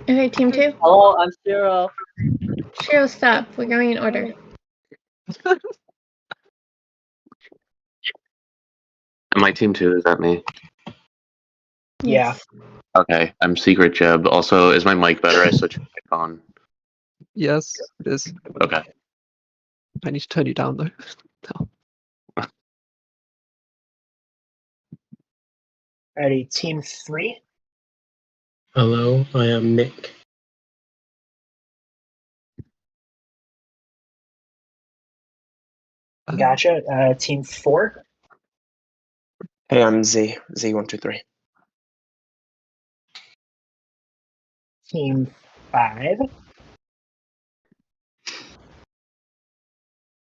Okay, team 2. Hello, I'm Shiro. Shiro, stop. We're going in order. Am I team 2? Is that me? Yes. Okay, I'm Secret Jeb. Also, is my mic better? I switched my mic on. Yes, it is. Okay. I need to turn you down though. No. Ready, team 3. Hello, I am Nick. Gotcha. Team 4. Hey, I'm Z. Z123. Team 5.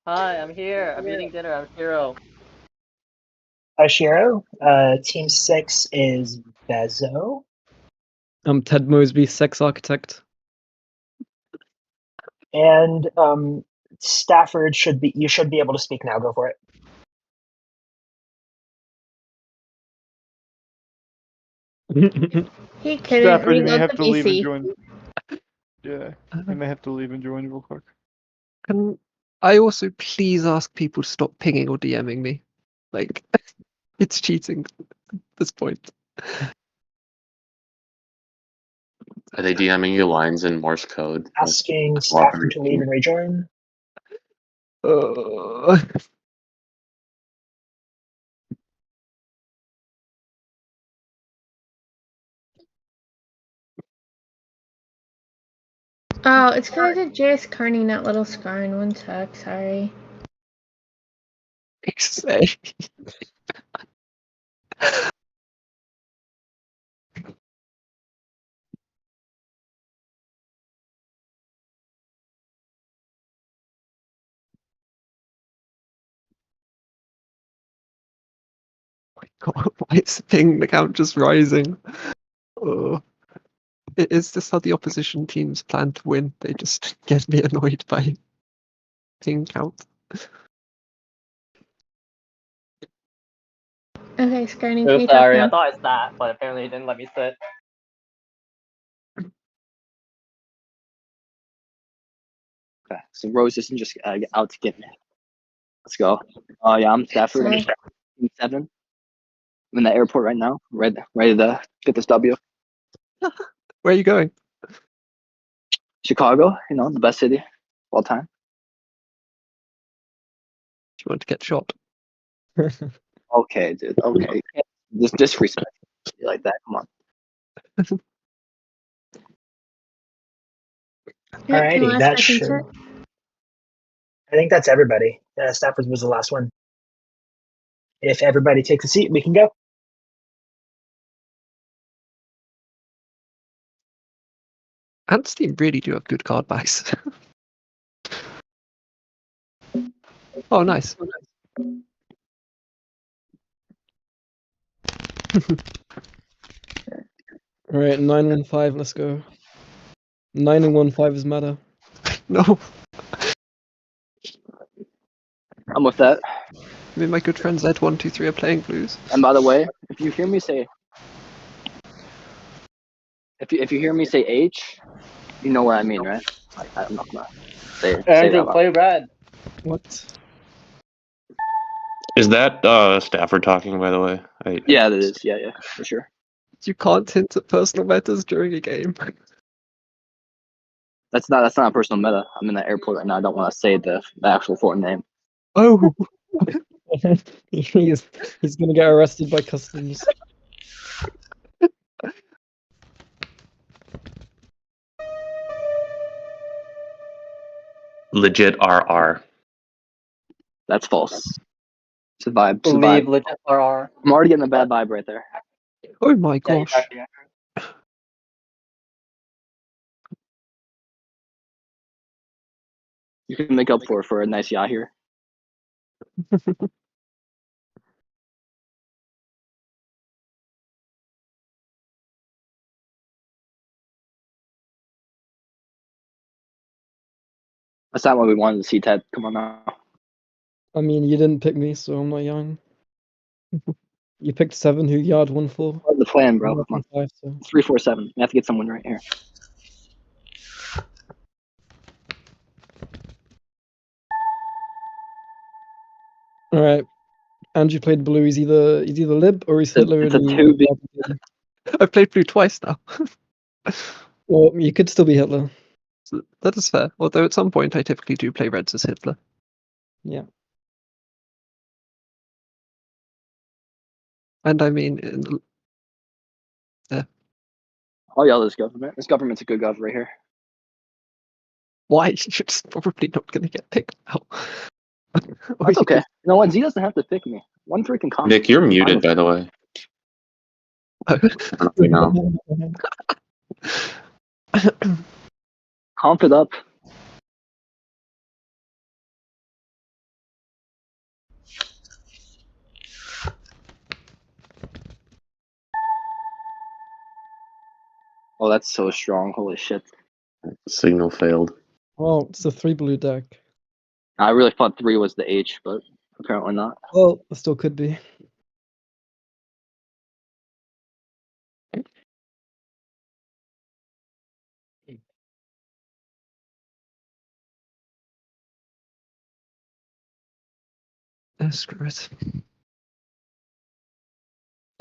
Hi, I'm here. I'm eating dinner. I'm Shiro. Ashiro. Team 6 is Bezo. I'm Ted Mosby, sex architect. And Stafford you should be able to speak now. Go for it. He couldn't Stafford, you may reload have the to leave and PC. join. Yeah, you may have to leave and join real quick. Can I also please ask people to stop pinging or DMing me? Like, it's cheating at this point. Are they DMing you lines in Morse code? Asking Stafford to leave and rejoin. Oh, it's because I did JS Carney, not Little Scarn. 1 sec, sorry. Say. God, why is the ping count just rising? Oh. Is this how the opposition teams plan to win? They just get me annoyed by ping count. Okay, Scarny, So can you talk sorry, I now? thought I sat, but apparently he didn't let me sit. Okay, so Rose isn't just out to get me. Let's go. Yeah, I'm Stafford. I'm Sorry. Team 7. I'm in the airport right now, ready to get this W. Where are you going? Chicago, the best city of all time. Do you want to get shot? Okay, dude. Okay, just disrespect me like that. Come on. Alright, can the Alrighty, last that person should. sit? I think that's everybody. Stafford was the last one. If everybody takes a seat, we can go. Ants team really do have good card backs. Oh, nice. Alright, 915, let's go. 9 and 1-5 is matter. No. I'm with that. Me and my good friend Z123 are playing blues. And by the way, if you hear me say H, you know what I mean, right? I'm not gonna say Andrew, that. play red. What? Is that Stafford talking, by the way? Yeah, that is. Yeah, for sure. You can't hint at personal matters during a game. That's not a personal meta. I'm in the airport right now. I don't want to say the actual foreign name. Oh. he's gonna get arrested by customs. Legit RR. That's false. It's a vibe. Believe legit RR. I'm already getting a bad vibe right there. Oh my Yeah, gosh. exactly. You can make up for a nice yacht here. That's not what we wanted to see, Ted. Come on now. I mean, you didn't pick me, so I'm not young. You picked 7 who yard 1-4. What's the plan, bro? Come on. 5, so. 3-4-7. We have to get someone right here. All right. Andrew played blue. He's either Lib or he's Hitler. It's a and he- 2v. I've played blue twice now. Well, you could still be Hitler. So that is fair. Although at some point I typically do play reds as Hitler. Yeah. And I mean, Oh yeah, this government. This government's a good gov right here. why? You're just probably not going to get picked now. Or That's you okay. You know what? Z doesn't have to pick me. One freaking comment. Nick, you're muted, by the way. I don't know if you know. Comp it up. Oh, that's so strong. Holy shit. Signal failed. Well, it's a 3 blue deck. I really thought 3 was the H, but apparently not. Well, it still could be. Screw it.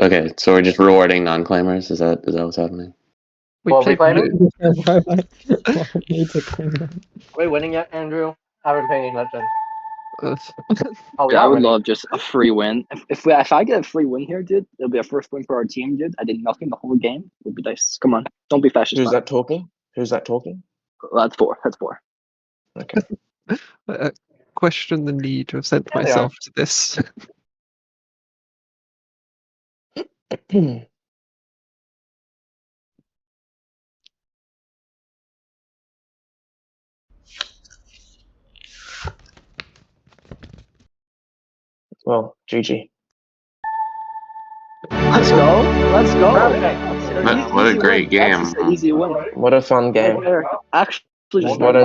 Okay, so we're just rewarding non-claimers? Is that what's happening? We Well, we played played blue. Wait, winning yet, Andrew? I haven't paid attention. Uh, Oh, we Yeah, I are would winning. love just a free win. If I get a free win here, dude, it'll be a first win for our team, dude. I did nothing the whole game. It would be nice. Come on, don't be fascist. Who's man. that talking? Who's that talking? That's 4. That's 4. Okay. question the need to have sent Yeah, they are. myself to this. Well, GG. Let's go. Let's go. Okay. What a great game. That's just an easy win. What a fun game. Actually, just What a